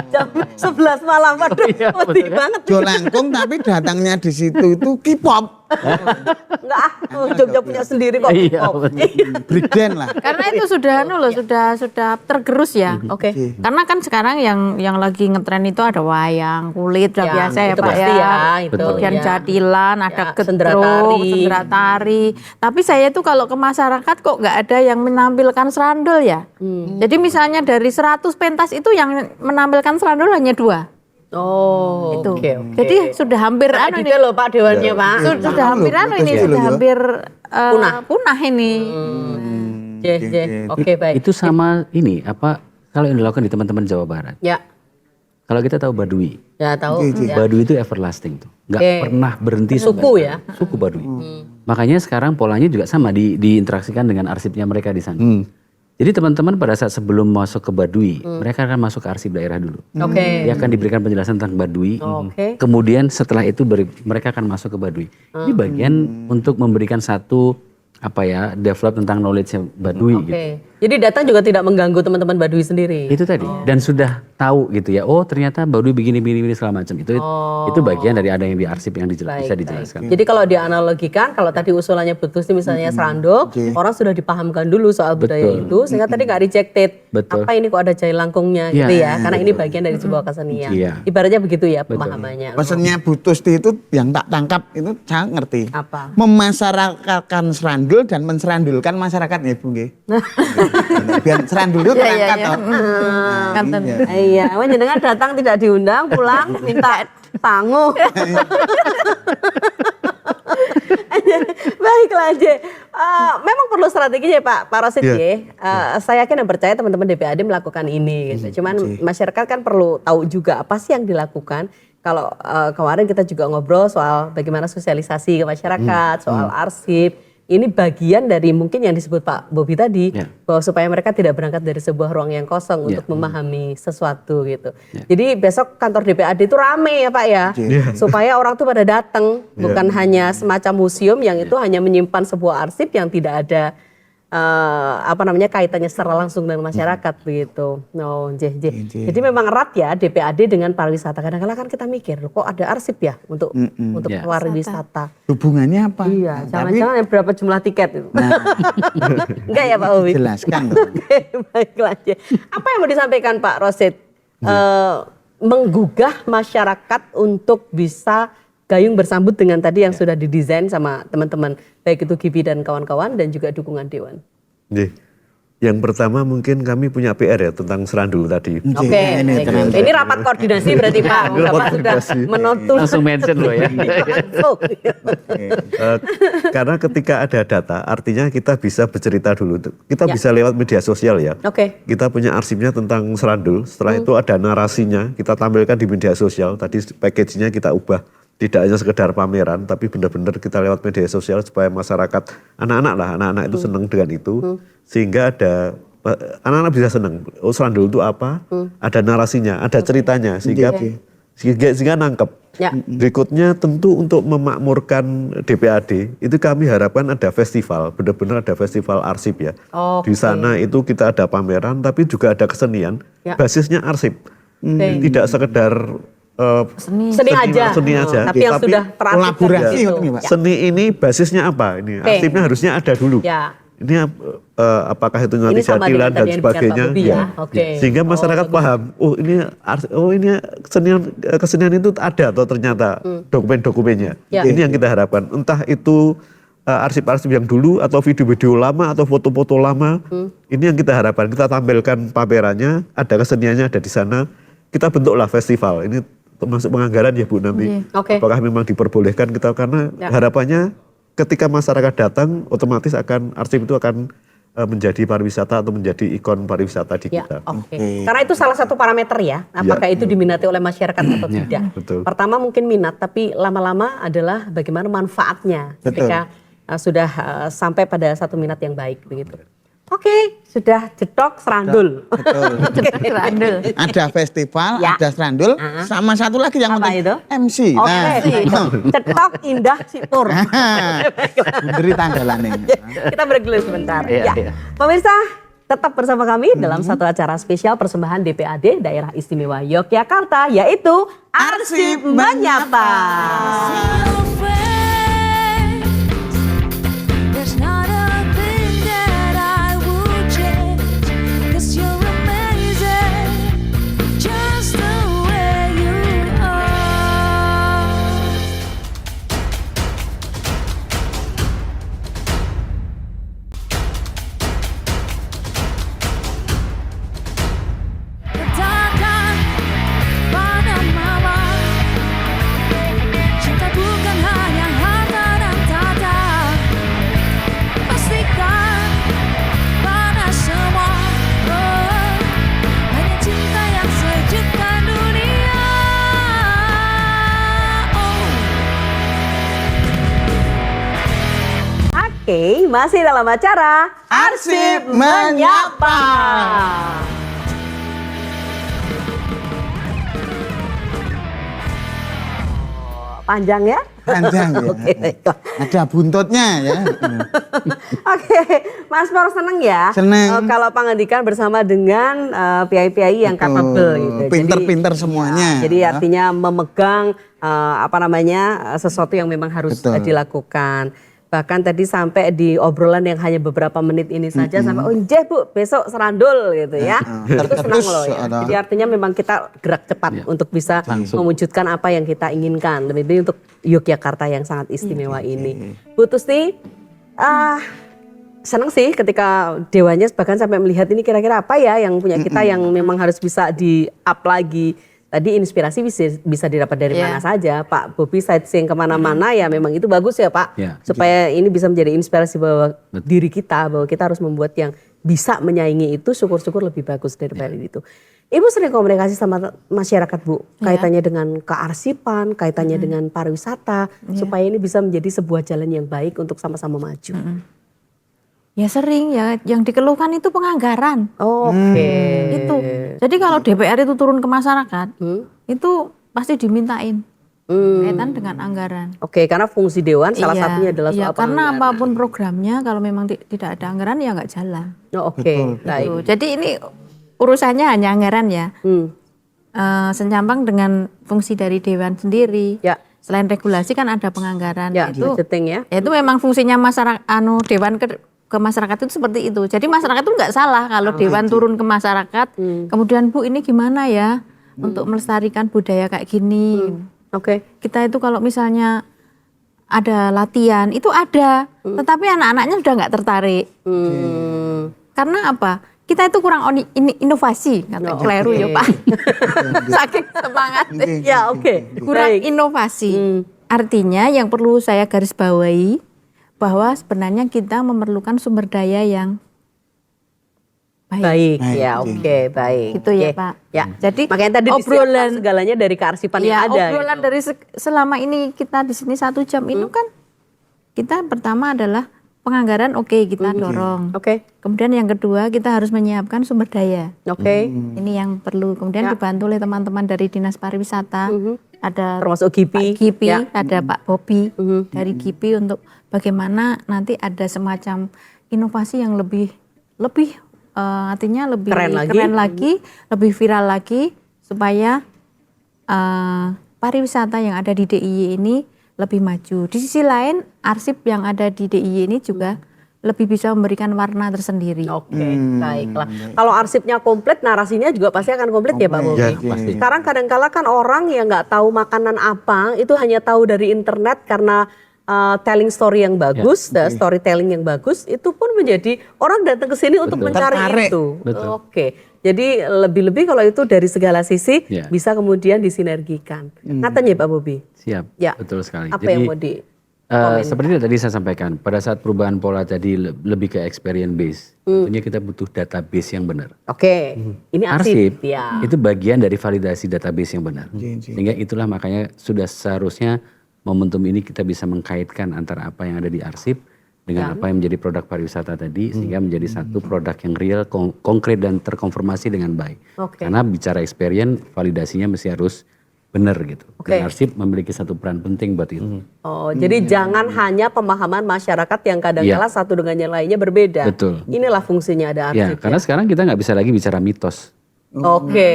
Jam 11 malam, waduh, penting banget. Jolangkung tapi datangnya di situ itu K-pop. Enggak Jogja punya sendiri kok. Iya, Oh. Breakdance lah. Karena itu sudah sudah tergerus ya. Oke. Karena kan sekarang yang lagi ngetren itu ada wayang kulit udah Ya, biasa ya itu Pak pasti ya, itu, Kemudian ya. jadilan, ada Ya, gedruk, sendratari. sendratari. Tapi saya tuh kalau ke masyarakat kok nggak ada yang menampilkan serandul ya. Jadi misalnya dari 100 pentas itu yang menampilkan serandul hanya 2. Oh, Itu. oke, oke. Jadi sudah hampir anu ini. Detail loh Pak dewannya Pak. Sudah hampir anu ini, betul sudah loh. hampir Punah. punah ini. Oke, baik. Itu sama ini apa kalau yang dilakukan di teman-teman Jawa Barat. Ya. Kalau kita tahu Baduy, Ya tahu. Ya. Baduy itu everlasting tuh, nggak Oke. pernah berhenti. Suku ya? Suku Baduy. Makanya sekarang polanya juga sama diinteraksikan dengan arsipnya mereka di sana. Jadi teman-teman pada saat sebelum masuk ke Baduy, mereka akan masuk ke arsip daerah dulu. Oke. Dia akan diberikan penjelasan tentang Baduy. Oke. Kemudian setelah itu mereka akan masuk ke Baduy. Ini bagian untuk memberikan satu develop tentang knowledge Baduy Oke. gitu. Jadi datang juga tidak mengganggu teman-teman Baduy sendiri. Itu tadi. Dan sudah tahu gitu ya. Oh, ternyata Baduy begini segala macam. Itu bagian dari ada yang di arsip yang bisa dijelaskan. Jadi kalau dianalogikan, kalau tadi usulannya Butusti misalnya serandul, orang sudah dipahamkan dulu soal budaya itu, sehingga tadi nggak rejected. Betul. Apa ini kok ada jai langkungnya gitu ya? Karena ini bagian dari sebuah kesenian. Iya. Ibaratnya begitu ya pemahamannya. Pesannya Bu Tusti itu yang tak tangkap itu saya ngerti. Apa? Memasyarakatkan serandul dan menserandulkan masyarakat ya Bu nggih. Biar serandul itu terangkat toh. Kan tentu. Iya, jenengan datang tidak diundang, pulang minta sangu. Baiklah aja. Memang perlu strategi ya Pak Rosid ya. Saya yakin dan percaya teman-teman DPAD melakukan ini. Gitu. Cuman masyarakat kan perlu tahu juga apa sih yang dilakukan. Kalau kemarin kita juga ngobrol soal bagaimana sosialisasi ke masyarakat, soal arsip. Ini bagian dari mungkin yang disebut Pak Bobi tadi, bahwa supaya mereka tidak berangkat dari sebuah ruang yang kosong untuk memahami sesuatu gitu. Jadi besok kantor DPAD itu rame ya Pak ya, supaya orang tuh pada datang, bukan hanya semacam museum yang itu hanya menyimpan sebuah arsip yang tidak ada kaitannya secara langsung dengan masyarakat begitu. Jadi memang erat ya DPAD dengan pariwisata. Kadang-kadang kan kita mikir, kok ada arsip ya untuk pariwisata. Hubungannya apa? Iya, Nah, jangan-jangan berapa jumlah tiket itu. Enggak ya Pak Owi? jelaskan. Oke, baiklah aja. Apa yang mau disampaikan Pak Rosid? Menggugah masyarakat untuk bisa gayung bersambut dengan tadi yang sudah didesain sama teman-teman, baik itu Gibi dan kawan-kawan dan juga dukungan Dewan. Yang pertama mungkin kami punya PR ya tentang serandul tadi. Oke, ini rapat koordinasi berarti Pak. Bapak sudah menuntut. Langsung mention loh ya. Karena ketika ada data, artinya kita bisa bercerita dulu. Kita bisa lewat media sosial ya. Oke. Kita punya arsipnya tentang serandul. Setelah itu ada narasinya, kita tampilkan di media sosial. Tadi package-nya kita ubah. Tidak hanya sekedar pameran, tapi benar-benar kita lewat media sosial supaya masyarakat, anak-anak itu senang dengan itu. Sehingga ada, anak-anak bisa senang. Oh serandul itu apa? Ada narasinya, ada ceritanya. Sehingga nangkep. Ya. Berikutnya tentu untuk memakmurkan DPAD, itu kami harapkan ada festival, benar-benar ada festival arsip ya. Oke. Di sana itu kita ada pameran, tapi juga ada kesenian, basisnya arsip. Tidak sekedar Seni aja. Tapi yang sudah terarsip kolaborasi gitu. itu, Pak. seni ini basisnya apa? Ini arsipnya harusnya ada dulu. Ya. Ini apakah itu nanti Ini sama jadilan dengan dan tadi yang sebagainya? dikatakan Bobi ya? Oke. Sehingga masyarakat paham. Ini kesenian itu ada atau ternyata dokumen-dokumennya. Ya. Ini yang kita harapkan. Entah itu arsip-arsip yang dulu atau video-video lama atau foto-foto lama. Ini yang kita harapkan. Kita tampilkan pamerannya, ada keseniannya ada di sana. Kita bentuklah festival. Ini termasuk penganggaran ya Bu nanti. Oke. Apakah memang diperbolehkan kita karena harapannya ketika masyarakat datang otomatis arsip itu akan menjadi pariwisata atau menjadi ikon pariwisata di kita. Oke. Karena itu salah satu parameter ya, apakah itu diminati oleh masyarakat atau tidak. Betul. Pertama mungkin minat, tapi lama-lama adalah bagaimana manfaatnya ketika sudah sampai pada satu minat yang baik begitu. Oke, sudah jedok serandul. Betul. Serandul. Ada festival, Ya. ada serandul, sama satu lagi yang Apa penting itu? MC. Oke, cetok indah Sipur. Beri tanggalannya. Kita break dulu sebentar. Iya, Ya. iya. Pemirsa, tetap bersama kami dalam satu acara spesial persembahan DPAD Daerah Istimewa Yogyakarta, yaitu Arsip Menyapa. Your face, there's not a thing that I would change, 'cause you're amazing, just the way you are. Katakan pada mama, cinta bukan hanya Oke, masih dalam acara Arsip Menyapa. Panjang ya? Panjang ya. Oke, baiklah. Ada buntutnya ya. Oke, Mas Por seneng ya? Seneng. Kalau pangandikan bersama dengan PI-PI yang capable gitu. Pinter-pinter semuanya. Jadi artinya memegang sesuatu yang memang harus Betul. dilakukan. Bahkan tadi sampai di obrolan yang hanya beberapa menit ini saja sampai njeh Bu besok serandul gitu ya. Itu senang loh ya. ada. Jadi artinya memang kita gerak cepat untuk bisa mewujudkan apa yang kita inginkan. Lebih untuk Yogyakarta yang sangat istimewa ini. Bu Tusti, senang sih ketika Dewanya bahkan sampai melihat ini kira-kira apa ya yang punya kita yang memang harus bisa di-up lagi. Tadi inspirasi bisa didapat dari mana saja. Pak Bobi sightseeing kemana-mana ya memang itu bagus ya Pak. Supaya ini bisa menjadi inspirasi bahwa diri kita, bahwa kita harus membuat yang bisa menyaingi itu syukur-syukur lebih bagus daripada itu. Ibu sering komunikasi sama masyarakat Bu, kaitannya dengan kearsipan, kaitannya dengan pariwisata, supaya ini bisa menjadi sebuah jalan yang baik untuk sama-sama maju. Ya sering ya, yang dikeluhkan itu penganggaran. Oke. Itu. Jadi kalau DPR itu turun ke masyarakat, itu pasti dimintain kaitan dengan anggaran. Oke, karena fungsi dewan salah Iya, satunya adalah iya, soal karena penganggaran. apapun programnya kalau memang tidak ada anggaran ya nggak jalan. Oh, oke, baik. Gitu. Jadi ini urusannya hanya anggaran ya. Sencampang dengan fungsi dari dewan sendiri. Ya. Selain regulasi kan ada penganggaran. Ya, Itu budgeting ya. itu memang fungsinya masyarakat dewan ke masyarakat itu seperti itu. Jadi masyarakat itu nggak salah kalau dewan turun ke masyarakat. Kemudian Bu ini gimana ya untuk melestarikan budaya kayak gini. Oke. Kita itu kalau misalnya ada latihan itu ada, tetapi anak-anaknya sudah nggak tertarik. Karena apa? Kita itu kurang inovasi, kata kleru ya Pak. Saking semangat. Ya, oke. Kurang Baik. inovasi. Artinya yang perlu saya garis bawahi bahwa sebenarnya kita memerlukan sumber daya yang baik. Baik, ya oke, baik. Gitu ya, Oke. Pak. Ya. Jadi Makanya tadi obrolan disiapkan segalanya dari kearsipan yang ya, ada. obrolan gitu. dari selama ini kita di sini 1 jam itu kan kita pertama adalah penganggaran kita dorong. Oke. Kemudian yang kedua kita harus menyiapkan sumber daya. Oke. Ini yang perlu. Kemudian dibantu oleh teman-teman dari Dinas Pariwisata. Ada Termasuk GIPI. Pak GIPI, Ya. ada Pak Bobi dari GIPI untuk bagaimana nanti ada semacam inovasi yang lebih artinya lebih Keren lagi. lebih viral lagi supaya pariwisata yang ada di DIY ini lebih maju. Di sisi lain arsip yang ada di DIY ini juga lebih bisa memberikan warna tersendiri. Oke, baiklah. Kalau arsipnya komplit, narasinya juga pasti akan komplit ya Pak Bobi. Ya, pasti. Sekarang kadang-kala kan orang yang nggak tahu makanan apa, itu hanya tahu dari internet karena telling story yang bagus, storytelling yang bagus, itu pun menjadi orang datang ke sini untuk mencari Tertarik. itu. Betul. Oke, jadi lebih-lebih kalau itu dari segala sisi Ya. bisa kemudian disinergikan. Katanya Pak Bobi. Siap, Ya. betul sekali. Apa yang mau di seperti tadi saya sampaikan, pada saat perubahan pola tadi lebih ke experience base, tentunya kita butuh database yang benar. Oke, ini arsip. Arsip Ya. itu bagian dari validasi database yang benar. Sehingga itulah makanya sudah seharusnya momentum ini kita bisa mengkaitkan antara apa yang ada di arsip dengan apa yang menjadi produk pariwisata tadi, sehingga menjadi satu produk yang real, konkret dan terkonfirmasi dengan baik. Oke. Karena bicara experience, validasinya mesti harus benar gitu. Oke. Dan arsip memiliki satu peran penting buat itu. Oh, jadi jangan hanya pemahaman masyarakat yang kadang-kala satu dengan yang lainnya berbeda. Betul. Inilah fungsinya ada Ya, arsip. karena sekarang kita nggak bisa lagi bicara mitos. Oke.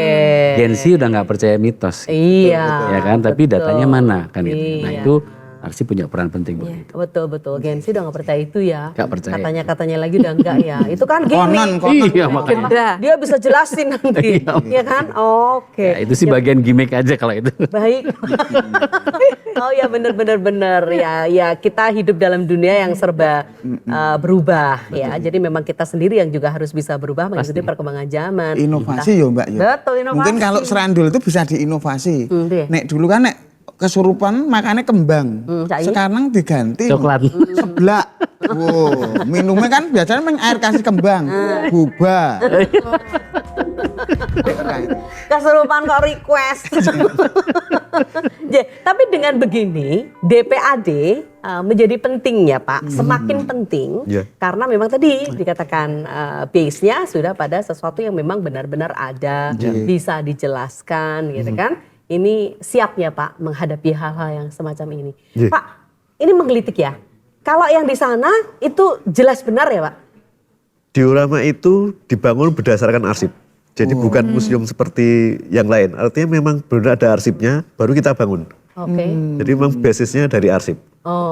Gen Z udah nggak percaya mitos. Iya. Ya kan, tapi betul. datanya mana kan gitu. Nah Iya. itu arsip punya peran penting buat itu. Betul. Gen Z udah nggak percaya itu ya. Nggak percaya. Katanya lagi udah enggak ya. Itu kan gini. Konon. Iya makanya. Dia bisa jelasin nanti. Iya kan? Oke. Ya, itu sih bagian gimmick aja kalau itu. Baik. Oh ya benar. Ya kita hidup dalam dunia yang serba berubah ya. Jadi memang kita sendiri yang juga harus bisa berubah mengikuti perkembangan zaman. Inovasi ya Mbak ya. Betul, inovasi. Mungkin kalau serandul itu bisa diinovasi. Iya. Nek dulu kan nek kesurupan makannya kembang. Cai. Sekarang diganti Coklat. seblak. Wow, minumnya kan biasanya air kasih kembang. Boba. Kesurupan kok request. Tapi dengan begini DPAD menjadi penting ya Pak, semakin penting karena memang tadi dikatakan base-nya sudah pada sesuatu yang memang benar-benar ada, bisa dijelaskan gitu kan. Ini siap ya Pak menghadapi hal-hal yang semacam ini. Pak, ini menggelitik ya. Kalau yang di sana itu jelas benar ya Pak? Diorama itu dibangun berdasarkan arsip. Jadi bukan museum seperti yang lain. Artinya memang benar ada arsipnya, baru kita bangun. Oke. Jadi memang basisnya dari arsip.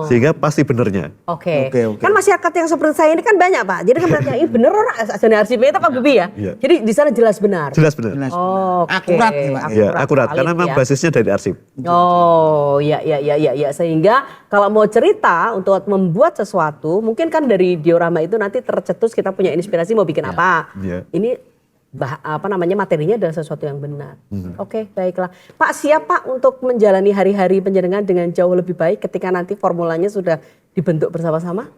Sehingga pasti benernya. Oke. Kan masyarakat yang seperti saya ini kan banyak Pak. Jadi kan berarti ini bener orang asli arsipnya itu Pak Bubi ya. Iya. Jadi di sana jelas benar. Jelas benar. Oke. Akurat ya Pak. Ya, akurat. valid Karena memang ya. basisnya dari arsip. Oh, ya. Sehingga kalau mau cerita untuk membuat sesuatu, mungkin kan dari diorama itu nanti tercetus kita punya inspirasi mau bikin apa. Ya. Ini materinya adalah sesuatu yang benar. Oke, baiklah. Pak, siap Pak untuk menjalani hari-hari penjenengan dengan jauh lebih baik ketika nanti formulanya sudah dibentuk bersama-sama?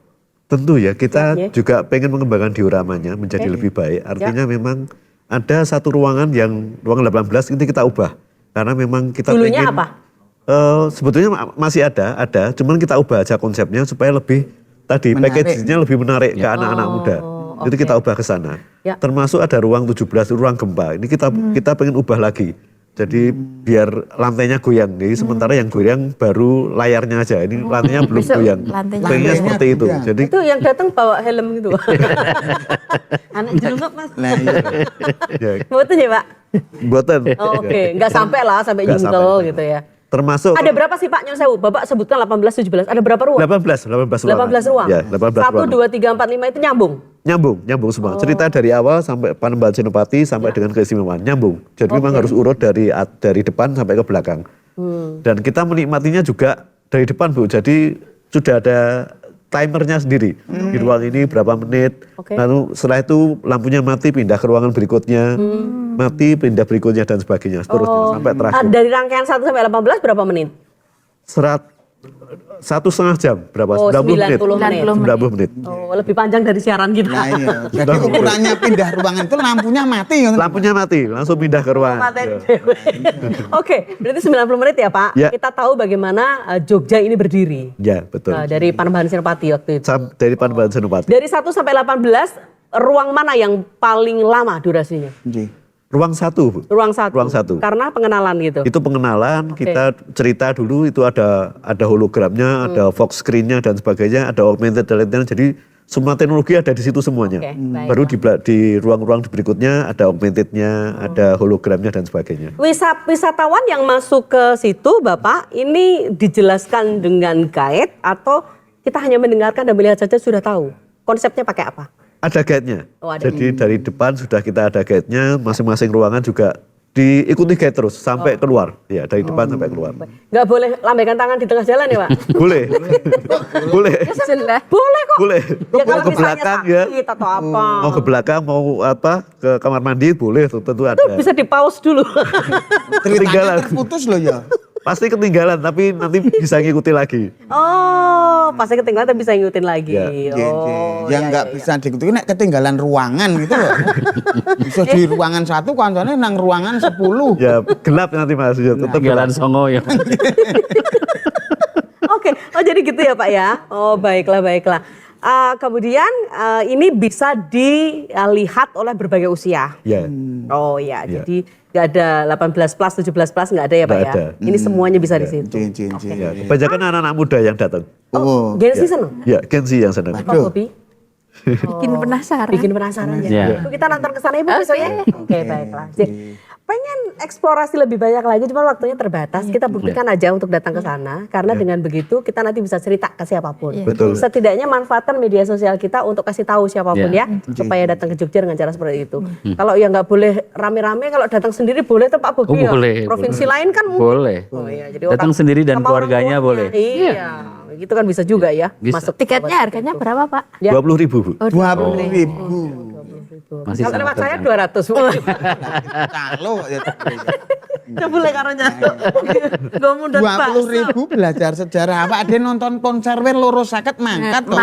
Tentu ya, kita Ya. juga pengen mengembangkan dioramanya menjadi lebih baik. Artinya memang ada satu ruangan yang ruangan 18 ini kita ubah. Karena memang kita Dulunya pengen, apa? Sebetulnya masih ada, cuman kita ubah aja konsepnya supaya lebih tadi Menarik. package-nya lebih menarik ke anak-anak muda. Itu kita ubah ke sana. Ya. Termasuk ada ruang 17, ruang gempa. Ini kita pengen ubah lagi. Jadi biar lantainya goyang. Jadi sementara yang goyang baru layarnya aja. Ini lantainya belum Besok goyang. lantainya Pengennya goyang. seperti itu. Iya. Jadi Itu yang datang bawa helm gitu. Anak jelungkup Mas. Nah, iya. ya, Betul ya Pak? buatan. Oh, oke, nggak sampai lah sampai Nggak jungkel sampai. gitu ya. Termasuk Ada berapa sih Pak Nyon Sewu? Bapak sebutkan 18, 17. Ada berapa ruang? 18 ruangan. 18 ruang. Ya, 18 1, ruangan. 2, 3, 4, 5 itu nyambung. Nyambung semua. Cerita dari awal sampai Panembahan Senopati sampai dengan keistimewaan nyambung. Jadi memang harus urut dari depan sampai ke belakang. Dan kita menikmatinya juga dari depan Bu. Jadi sudah ada timernya sendiri. Di ruang ini berapa menit. Oke. Lalu setelah itu lampunya mati pindah ke ruangan berikutnya. Mati pindah berikutnya dan sebagainya. Seterusnya sampai terakhir. Dari rangkaian 1 sampai 18 berapa menit? 1,5 jam berapa? Oh, 90 menit. 90 menit. 90 menit. Oh, lebih panjang dari siaran kita. Nah, iya. Jadi ukurannya pindah ruangan itu lampunya mati. Lampunya mati, langsung pindah ke ruangan. Materi Ya. dewe. Oke, berarti 90 menit ya Pak. Ya. Kita tahu bagaimana Jogja ini berdiri. Ya, betul. Dari Panembahan Senopati waktu itu. Dari Panembahan Senopati. Dari 1 sampai 18, ruang mana yang paling lama durasinya? Ruang 1, Bu. Ruang 1. Ruang 1. Karena pengenalan gitu. Itu pengenalan, Oke. kita cerita dulu itu ada hologramnya, ada fox screen-nya dan sebagainya, ada augmented reality, jadi semua teknologi ada di situ semuanya. Oke, baik. Baru di ruang-ruang berikutnya ada augmented-nya, ada hologramnya dan sebagainya. Wisatawan yang masuk ke situ Bapak, ini dijelaskan dengan guide atau kita hanya mendengarkan dan melihat saja sudah tahu? Konsepnya pakai apa? Ada guide-nya. Oh, ada. Jadi dari depan sudah kita ada guide-nya, masing-masing ruangan juga diikuti guide terus sampai keluar. Ya, dari depan sampai keluar. Nggak boleh lambaikan tangan di tengah jalan ya Pak? Boleh. Boleh. Boleh kok. Boleh. Ya Mau kalau ke misalnya belakang ya. sakit atau apa. Mau ke belakang, mau apa? Ke kamar mandi boleh, tentu ada. Itu bisa di pause dulu. Ketinggalan. Ceritanya terputus loh ya. Pasti ketinggalan, tapi nanti bisa ngikuti lagi. Oh, pasti ketinggalan tapi bisa ngikutin lagi. Ya. Oh, Yang nggak bisa diikuti nek ketinggalan ruangan gitu loh. Bisa di ruangan 1 kancane nang ruangan 10. Ya gelap nanti Mas, ya, tetap Tinggalan gelap. Songo ya. Oke, oh jadi gitu ya Pak ya. Oh baiklah. Kemudian ini bisa dilihat oleh berbagai usia. Ya. Oh ya, Ya. jadi nggak ada 18 plus, 17 plus nggak ada ya Pak Nggak ya. ada. Ini semuanya bisa di situ. Jin. Ya, kebanyakan anak-anak muda yang datang. Oh. Gen Z seneng? Ya, Gen Z yang senang. Pak Aduh. Bobi? Bikin penasaran. Bikin penasaran ya. Ya. Ibu, kita nonton ke sana Ibu besok ya. Oke, baiklah. Jadi, pengen eksplorasi lebih banyak lagi, cuma waktunya terbatas. Kita buktikan aja untuk datang ke sana, karena dengan begitu kita nanti bisa cerita ke siapapun. Betul. Setidaknya manfaatkan media sosial kita untuk kasih tahu siapapun ya, supaya datang ke Jogja dengan cara seperti itu. Kalau yang nggak boleh rame-rame, kalau datang sendiri boleh tuh Pak Bobi ya. Boleh. Provinsi lain kan mungkin. Boleh. Oh, iya. Jadi Datang sendiri dan sama orang keluarganya tuanya. boleh. Iya, gitu kan bisa juga ya. Bisa. Masuk Tiketnya harganya berapa Pak? Ya. 20.000, Bu. 20.000. Masih Kalau lewat saya sangat 200. Calo ya. Boleh karonya. Gue mudah 20.000 belajar sejarah. Apa ada nonton konser we loro 50 mangkat kok.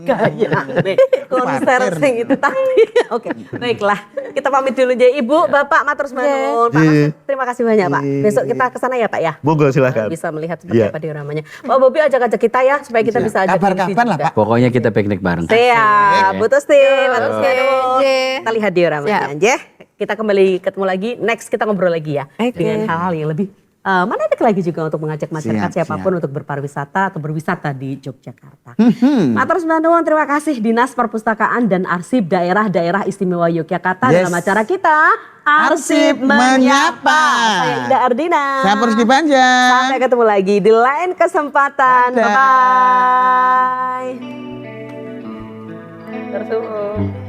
Gaya nih, konser sing itu tadi. Oke, baiklah. Kita pamit dulu ya Ibu, Bapak matur nuwun. Pak Mas, terima kasih banyak Pak. Besok kita ke sana ya Pak ya. Monggo silahkan. Bisa melihat seperti apa dioramanya. Pak Bobi ajak-ajak kita ya supaya kita bisa ajak Kabar-kabar lah Pak. Pokoknya kita piknik bareng. Siap, Bu Tusti, matur nuwun. Oke. Kita lihat dioramanya aja. Kita kembali ketemu lagi, next kita ngobrol lagi ya. Oke. Dengan hal-hal yang lebih menarik lagi juga untuk mengajak masyarakat Siap, siapapun untuk berpariwisata atau berwisata di Yogyakarta. Matur nuwun, terima kasih Dinas Perpustakaan dan Arsip Daerah-Daerah Istimewa Yogyakarta Yes. dalam acara kita Arsip Menyapa. Saya Ida Ardina. Saya Rizky Panjang. Sampai ketemu lagi di lain kesempatan. Dadah. Bye bye. Terus